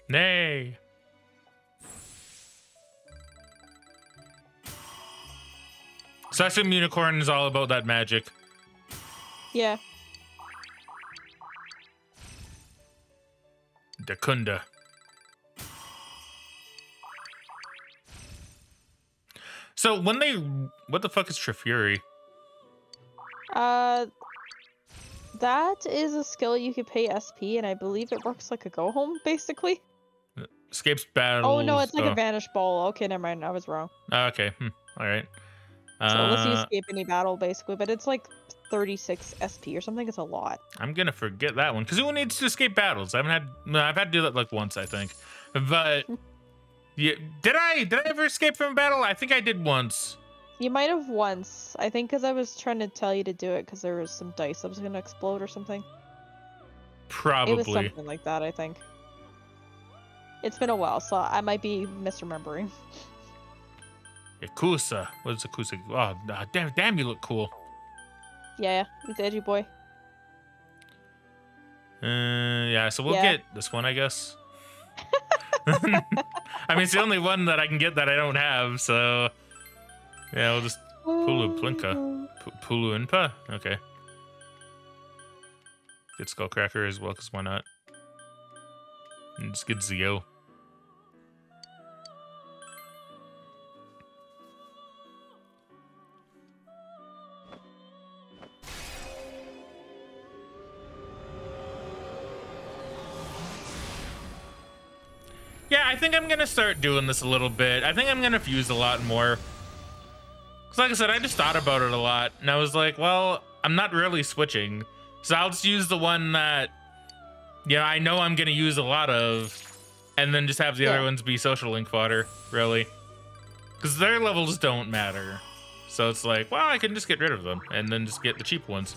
Nay. So I assume Unicorn is all about that magic.
Yeah.
Dakunda. So when what the fuck is Trifuri?
That is a skill you could pay SP, and I believe it works like a go home, basically.
Escapes battles.
Oh no, it's like a vanish ball. Okay, never mind. I was wrong.
Okay. All right.
So unless you escape any battle, basically, but it's like 36 SP or something. It's a lot.
I'm gonna forget that one, because who needs to escape battles? I've had to do that like once, I think. But yeah, did I ever escape from a battle? I think I did once.
You might have once. I think because I was trying to tell you to do it because there was some dice that was gonna explode or something.
Probably.
It was something like that, I think. It's been a while, so I might be misremembering.
Yakuza. What is Yakuza? Oh, damn, you look cool.
Yeah, he's the edgy boy.
Yeah, so we'll get this one, I guess. I mean, it's the only one that I can get that I don't have, so yeah, we'll just Pulu Plinka. Pulu Inpa? Okay. Get Skullcracker as well, because why not? And just get Zio. Yeah, I think I'm gonna start doing this a little bit. I think I'm gonna fuse a lot more. Cause like I said, I just thought about it a lot, and I was like, well, I'm not really switching, so I'll just use the one that, you know, I know I'm gonna use a lot of, and then just have the other ones be social link fodder, really. Cause their levels don't matter. So it's like, well, I can just get rid of them, and then just get the cheap ones.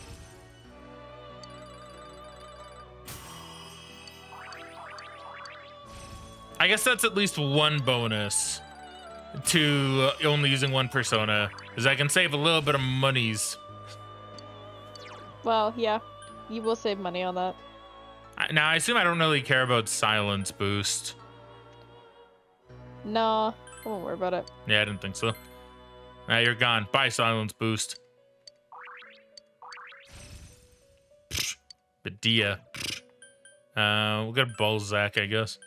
I guess that's at least one bonus to only using one persona, is I can save a little bit of monies.
Well, yeah, you will save money on that.
Now, I assume I don't really care about silence boost.
Nah, I won't worry about it.
Yeah, I didn't think so. Now you're gone. Bye, silence boost. Medea. We'll get Balzac, I guess.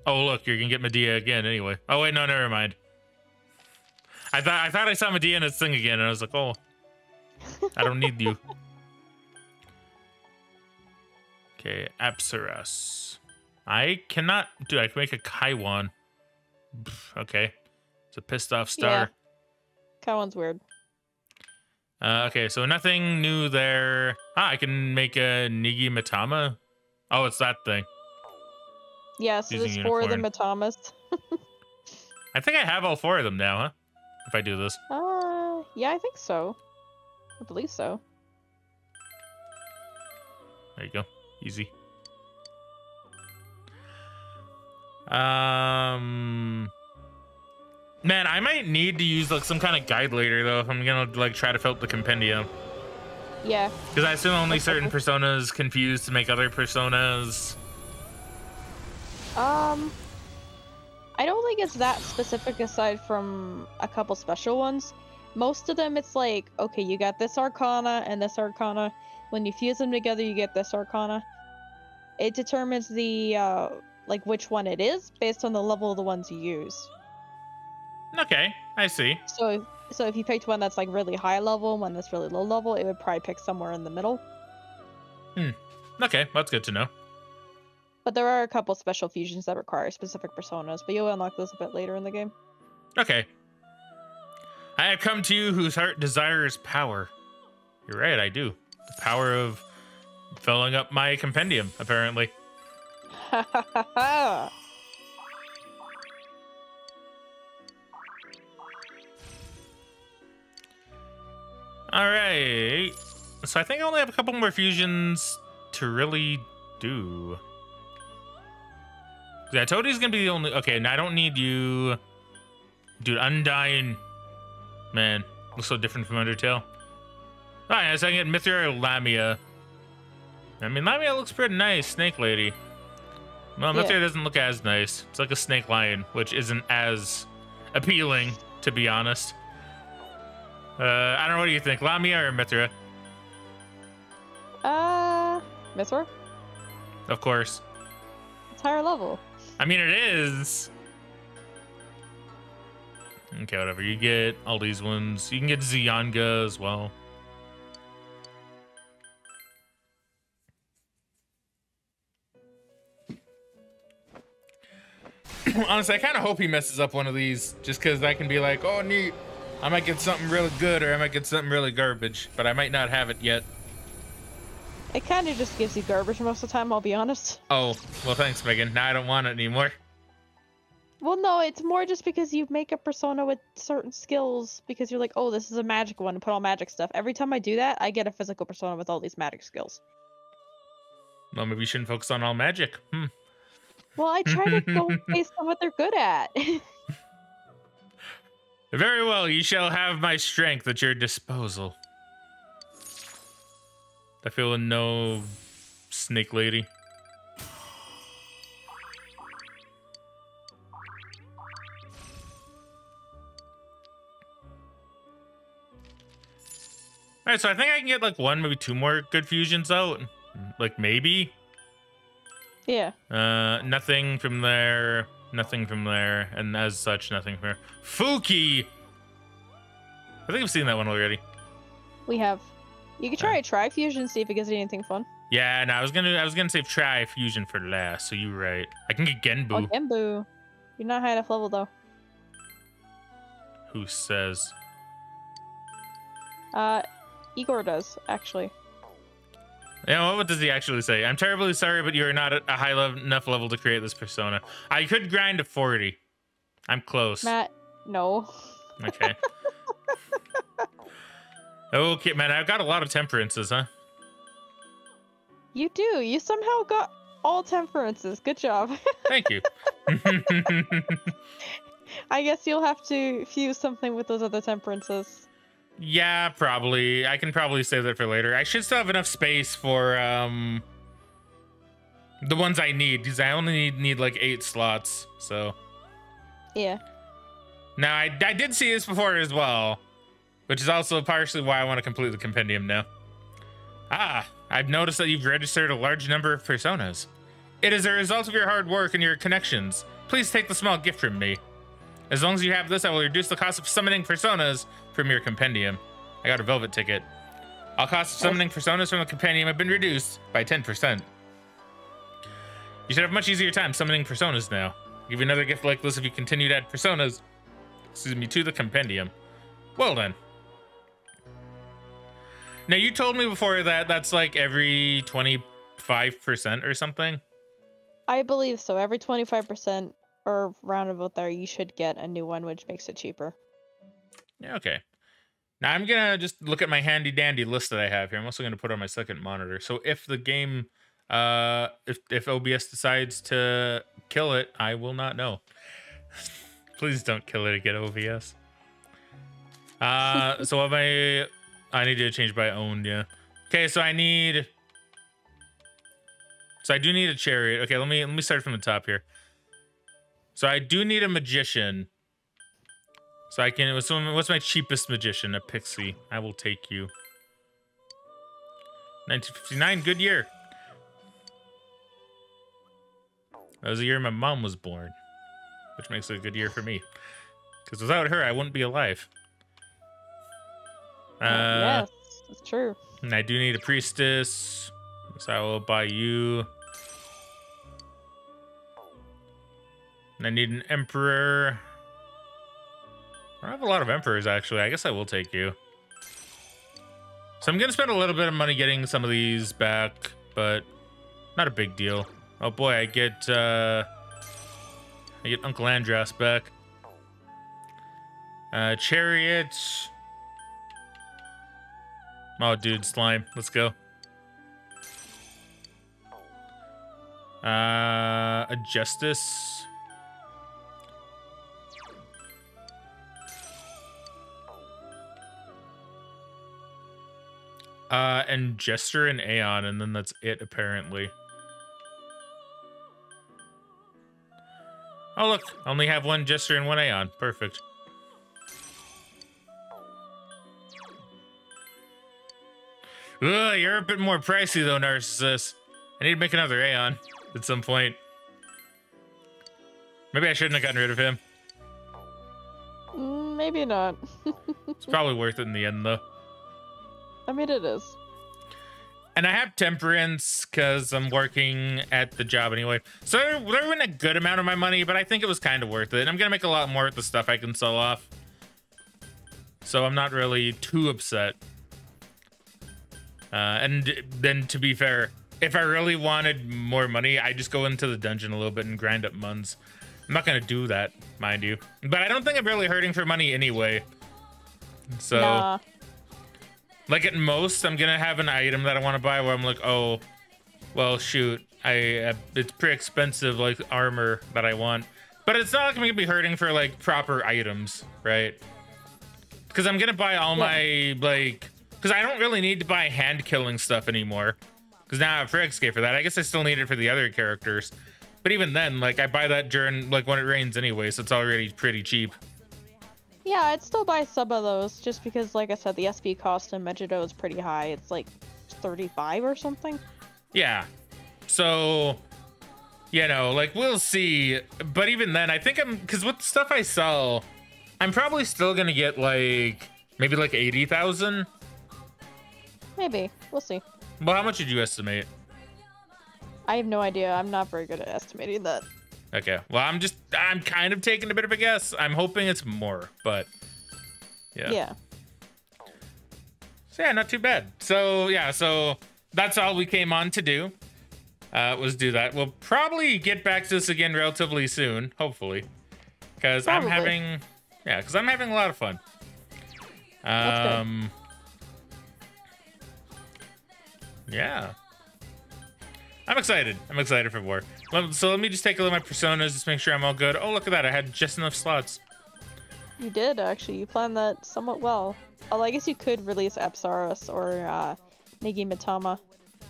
Oh, look, you're gonna get Medea again anyway. Oh, wait, no, never mind. I thought I saw Medea in its thing again, and I was like, oh, I don't need you. Okay, Apsaras. I cannot do. I can make a Kaiwan. Okay, it's a pissed off star.
Yeah. Kaiwan's weird.
Okay, so nothing new there. Ah, I can make a Nigi Matama. Oh, it's that thing.
Yeah, so
Using
there's 4 of the
unicorn.
Matamas.
I think I have all 4 of them now, huh? If I do this.
Yeah, I think so. I believe so.
There you go. Easy. Man, I might need to use like some kind of guide later though if I'm gonna like try to fill out the compendium.
Yeah.
Because I assume only certain personas confuse to make other personas.
I don't think it's that specific aside from a couple special ones. Most of them it's like, okay, you got this Arcana and this Arcana. When you fuse them together, you get this Arcana. It determines the, like which one it is based on the level of the ones you use.
Okay, I see.
So if you picked one that's like really high level, one that's really low level, it would probably pick somewhere in the middle.
Okay, that's good to know.
But there are a couple special fusions that require specific personas, but you'll unlock those a bit later in the game.
Okay. I have come to you whose heart desires power. You're right, I do. The power of filling up my compendium, apparently.
Ha ha ha ha!
All right. So I think I only have a couple more fusions to really do. Yeah, Toadie's gonna be the only. Okay, now I don't need you. Dude, Undying. Man, looks so different from Undertale. Alright, so I can get Mithra or Lamia. I mean, Lamia looks pretty nice, Snake Lady. Well, Mithra doesn't look as nice. It's like a snake lion, which isn't as appealing, to be honest. I don't know, what do you think? Lamia or Mithra?
Mithra?
Of course.
It's higher level.
I mean, it is. Okay, whatever. You get all these ones. You can get Zyanga as well. Honestly, I kind of hope he messes up one of these just because I can be like, oh, neat. I might get something really good or I might get something really garbage, but I might not have it yet.
It kind of just gives you garbage most of the time, I'll be honest.
Oh, well, thanks, Megan. Now I don't want it anymore.
Well, no, it's more just because you make a persona with certain skills because you're like, oh, this is a magic one, put all magic stuff. Every time I do that, I get a physical persona with all these magic skills.
Well, maybe you shouldn't focus on all magic.
Well, I try to go based on what they're good at.
Very well, you shall have my strength at your disposal. I feel no snake lady. Alright, so I think I can get like 1, maybe 2 more good fusions out. Like maybe.
Yeah.
Nothing from there. Nothing from there. And as such, nothing from there. Fuki! I think I've seen that one already.
We have. You can try a tri-fusion, see if it gives you anything fun.
Yeah, no, I was gonna save try fusion for last, so you're right. I can get Genbu.
Oh, Genbu. You're not high enough level though.
Who says?
Igor does, actually.
Yeah, what does he actually say? I'm terribly sorry, but you are not at a high enough level to create this persona. I could grind to 40. I'm close.
Matt, no.
Okay. Okay, man, I've got a lot of temperances, huh?
You do. You somehow got all temperances. Good job.
Thank you.
I guess you'll have to fuse something with those other temperances.
Yeah, probably. I can probably save that for later. I should still have enough space for the ones I need, because I only need like 8 slots, so.
Yeah.
Now, I did see this before as well, which is also partially why I want to complete the compendium now. Ah, I've noticed that you've registered a large number of personas. It is a result of your hard work and your connections. Please take the small gift from me. As long as you have this, I will reduce the cost of summoning personas from your compendium. I got a velvet ticket. All costs of summoning personas from the compendium have been reduced by 10%. You should have a much easier time summoning personas now. Give you another gift like this if you continue to add personas, excuse me, to the compendium. Well then. Now you told me before that that's like every 25% or something.
I believe so. Every 25% or round about there, you should get a new one, which makes it cheaper.
Yeah, okay. Now I'm gonna just look at my handy dandy list that I have here. I'm also gonna put on my second monitor. So if the game, if OBS decides to kill it, I will not know. Please don't kill it again, OBS. So what I need to change by owned, yeah. Okay, so I need. So I do need a chariot. Okay, let me start from the top here. So I do need a magician. So I can. What's my cheapest magician? A pixie. I will take you. 1959, good year. That was the year my mom was born, which makes it a good year for me. Because without her, I wouldn't be alive.
Yes, that's true.
And I do need a priestess, so I will buy you. And I need an emperor. I have a lot of emperors, actually. I guess I will take you. So I'm going to spend a little bit of money getting some of these back, but not a big deal. Oh boy, I get Uncle Andras back. Chariot. Oh, dude, slime. Let's go. A justice. And Jester and Aeon, and then that's it, apparently. Oh, look. I only have one Jester and one Aeon. Perfect. Ugh, you're a bit more pricey, though, Narcissus. I need to make another Aeon at some point. Maybe I shouldn't have gotten rid of him.
Maybe not.
It's probably worth it in the end, though.
I mean, it is.
And I have temperance because I'm working at the job anyway. So there wasn't a good amount of my money, but I think it was kind of worth it. And I'm going to make a lot more with the stuff I can sell off. So I'm not really too upset. And then to be fair, if I really wanted more money, I just go into the dungeon a little bit and grind up muns. I'm not going to do that, mind you. But I don't think I'm really hurting for money anyway. So... Nah. Like at most, I'm gonna have an item that I want to buy where I'm like, oh, well, shoot, it's pretty expensive, like armor that I want, but it's not like I'm gonna be hurting for like proper items, right? Because I'm gonna buy all my because I don't really need to buy hand killing stuff anymore. Because now I have Fraggin for that. I guess I still need it for the other characters, but even then, like I buy that during like when it rains anyway, so it's already pretty cheap.
Yeah, I'd still buy some of those, just because, like I said, the SP cost in Megiddo is pretty high. It's like 35 or something. Yeah.
So, you know, like, we'll see. But even then, I think because with the stuff I sell, I'm probably still going to get, like, maybe like 80,000.
Maybe. We'll see.
Well, how much did you estimate?
I have no idea. I'm not very good at estimating that.
Okay, well, I'm kind of taking a bit of a guess. I'm hoping it's more, but yeah.
Yeah.
So yeah, not too bad. So yeah, so that's all we came on to do, was do that. We'll probably get back to this again relatively soon, hopefully, because I'm having a lot of fun.
That's good.
Yeah. I'm excited. I'm excited for more. So let me just take a look at my personas, just make sure I'm all good. Oh, look at that. I had just enough slots.
You did, actually. You planned that somewhat well. Although I guess you could release Apsaras or Nigi Mitama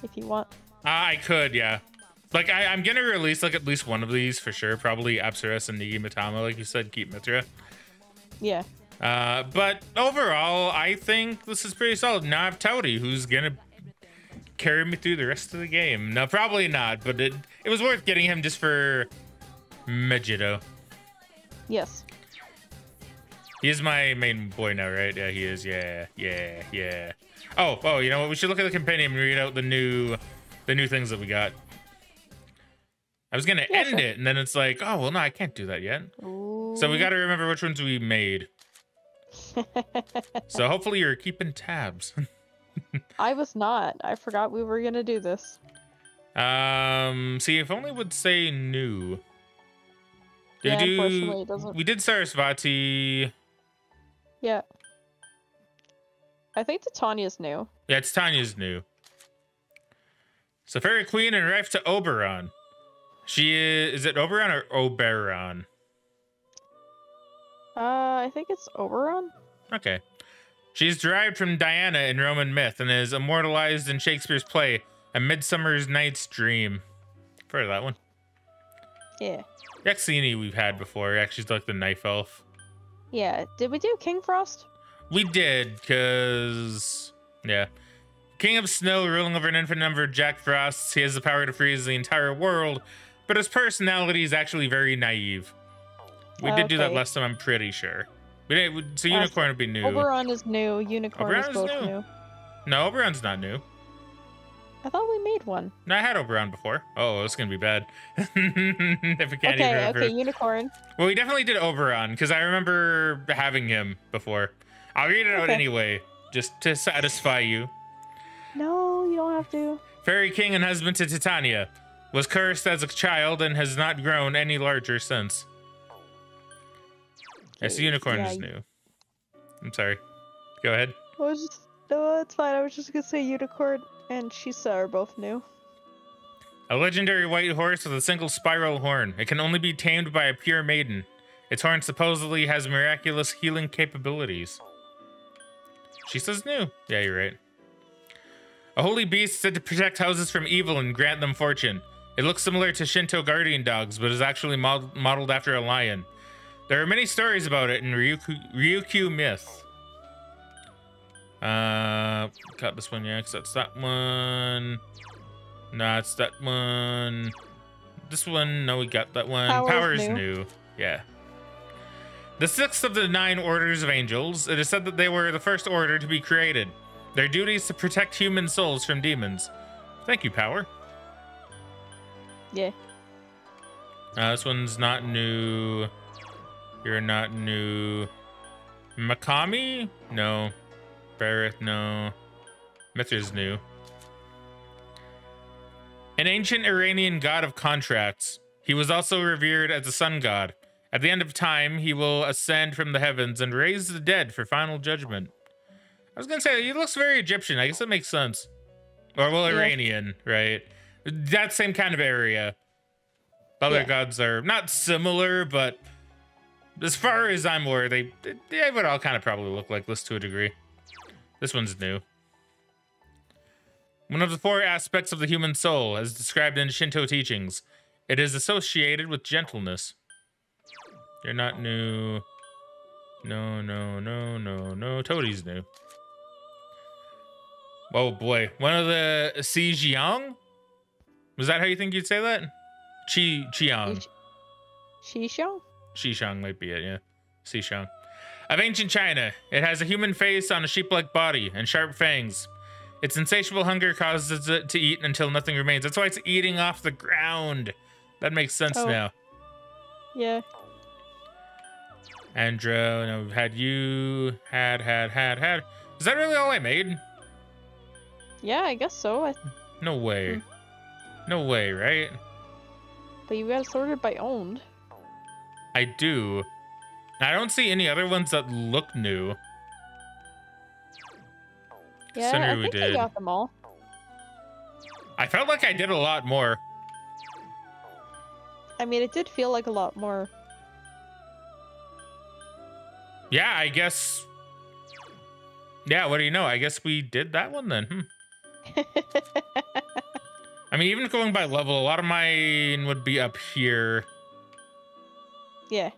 if you want.
I could, yeah. Like, I'm going to release, like, at least one of these for sure. Probably Apsaras and Nigi Mitama, like you said, keep Mithra.
Yeah.
But overall, I think this is pretty solid. Now I have Touty, who's going to carry me through the rest of the game. No, probably not, but it was worth getting him just for Megiddo.
Yes.
He is my main boy now, right? Yeah, he is. Yeah. Oh, you know what? We should look at the compendium and read out the new things that we got. I was gonna
Yeah,
end
sure.
it, and then it's like, oh well, no, I can't do that yet.
Ooh.
So we got to remember which ones we made. So hopefully you're keeping tabs.
I was not. I forgot we were gonna do this.
See, if only would say new.
Yeah, unfortunately, it doesn't.
We did Sarasvati.
Yeah. I think Titania's new.
Yeah, it's Tanya's new. So Fairy Queen and Rife to Oberon. She is it Oberon or Oberon?
I think it's Oberon.
Okay. She's derived from Diana in Roman myth and is immortalized in Shakespeare's play A Midsummer's Night's Dream. I've heard of that one.
Yeah.
Yaxini we've had before. Actually, she's like the knife elf.
Yeah. Did we do King Frost?
We did, because... Yeah. King of Snow, ruling over an infinite number of Jack Frosts. He has the power to freeze the entire world, but his personality is actually very naive. We did do that last time, I'm pretty sure. We didn't, so Unicorn would be new.
Oberon is new. Unicorn is both new.
No, Oberon's not new.
I thought we made one.
No, I had Oberon before. Oh, it's gonna be bad. If we can't even remember.
Okay, Unicorn.
Well, we definitely did Oberon, because I remember having him before. I'll read it out anyway, just to satisfy you.
No, you don't have to.
Fairy King and husband to Titania. Was cursed as a child and has not grown any larger since. Yes, the Unicorn is new. I'm sorry. Go ahead.
No, it's fine. I was just gonna say Unicorn and Shisa are both new.
A legendary white horse with a single spiral horn. It can only be tamed by a pure maiden. Its horn supposedly has miraculous healing capabilities. Shisa's new. Yeah, you're right. A holy beast said to protect houses from evil and grant them fortune. It looks similar to Shinto guardian dogs, but is actually modeled after a lion. There are many stories about it in Ryukyu myth. Got this one, yeah, because that's that one. Nah, it's that one. This one, no, we got that one. Power's new. Yeah. The sixth of the 9 orders of angels, it is said that they were the first order to be created. Their duty is to protect human souls from demons. Thank you, Power.
Yeah.
This one's not new. You're not new. Makami? No. Barrett? No. Mithra's new. An ancient Iranian god of contracts. He was also revered as a sun god. At the end of time, he will ascend from the heavens and raise the dead for final judgment. I was gonna say, he looks very Egyptian. I guess that makes sense. Or, well, Iranian, right? That same kind of area. The other gods are not similar, but as far as I'm aware, they would all kind of probably look like this to a degree. This one's new. One of the 4 aspects of the human soul, as described in Shinto teachings. It is associated with gentleness. You're not new. No, no, no, no, no. Toadie's new. Oh boy. One of the Xijiang? Was that how you think you'd say that? Qiang.
Shishang?
Shishang might be it, yeah. Xishang. Of ancient China, it has a human face on a sheep-like body and sharp fangs. Its insatiable hunger causes it to eat until nothing remains. That's why it's eating off the ground. That makes sense now.
Yeah.
Andro, no, we've had you. Had. Is that really all I made?
Yeah, I guess so.
No way. No way, right?
But you got it sorted by owned.
I do. I don't see any other ones that look new.
Yeah, I think we got them all.
I felt like I did a lot more.
I mean, it did feel like a lot more.
Yeah, I guess. Yeah, what do you know? I guess we did that one then. I mean, even going by level, a lot of mine would be up here.
Yeah.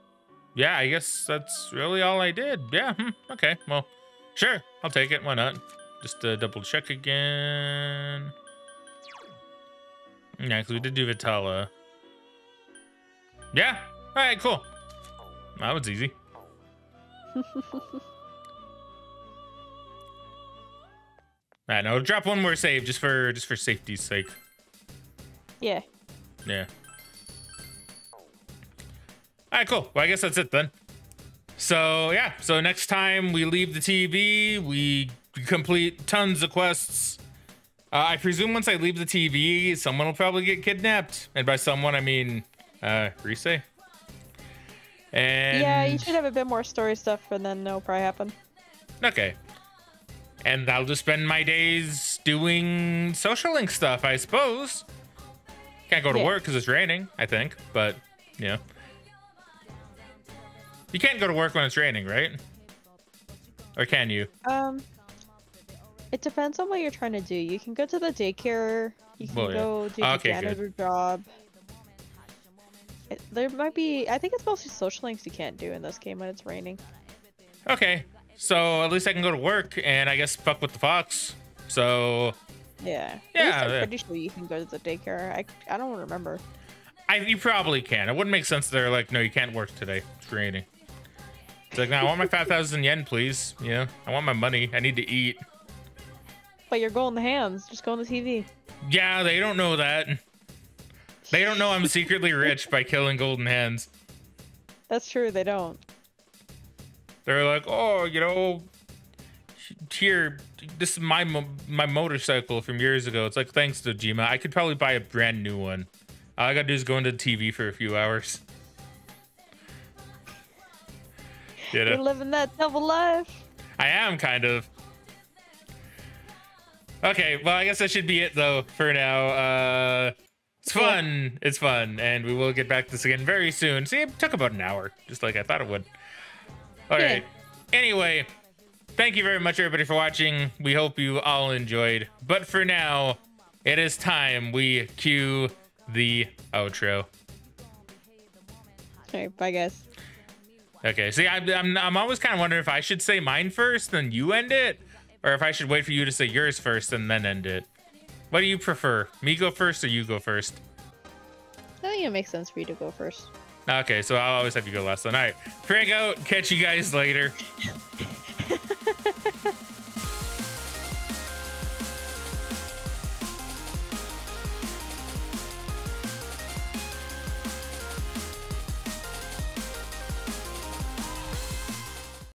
Yeah, I guess that's really all I did. Yeah, okay, well, sure, I'll take it. Why not? Just to double check again. Yeah, because we did do Vitala. Yeah, all right, cool. That was easy. Alright, now drop one more save just for safety's sake.
Yeah.
Yeah. right, cool. Well, I guess that's it then. So yeah, so next time we leave the TV, we complete tons of quests. I presume once I leave the TV, someone will probably get kidnapped, and by someone I mean Rise. And
yeah, you should have a bit more story stuff, and then it'll probably happen.
Okay. And I'll just spend my days doing social link stuff, I suppose. Can't go to work because it's raining, I think, but you know. You can't go to work when it's raining, right? Or can you?
It depends on what you're trying to do. You can go to the daycare. You can go do the janitor job. There might be... I think it's mostly social links you can't do in this game when it's raining.
Okay. So at least I can go to work and I guess fuck with the fox. So...
Yeah.
Yeah.
I'm pretty sure you can go to the daycare. I don't remember.
You probably can. It wouldn't make sense. They're like, no, you can't work today. It's raining. It's like, no, I want my 5,000 yen, please. Yeah, I want my money. I need to eat.
But you're golden hands. Just go on the TV.
Yeah, they don't know that. They don't know I'm secretly rich by killing golden hands.
That's true. They don't.
They're like, oh, you know, here, this is my motorcycle from years ago. It's like, thanks, Dojima. I could probably buy a brand new one. All I gotta do is go into the TV for a few hours. You know?
You're living that double life.
I am, kind of. Okay, well, I guess that should be it, though, for now. It's fun. It's fun. And we will get back to this again very soon. See, it took about an hour, just like I thought it would. All right. Anyway, thank you very much, everybody, for watching. We hope you all enjoyed. But for now, it is time we cue the outro.
Okay, bye, guys.
Okay, see, I'm always kind of wondering if I should say mine first, then you end it, or if I should wait for you to say yours first and then end it. What do you prefer? Me go first or you go first?
I think it makes sense for you to go first.
Okay, so I'll always have you go last then. All right, Frag out. Catch you guys later.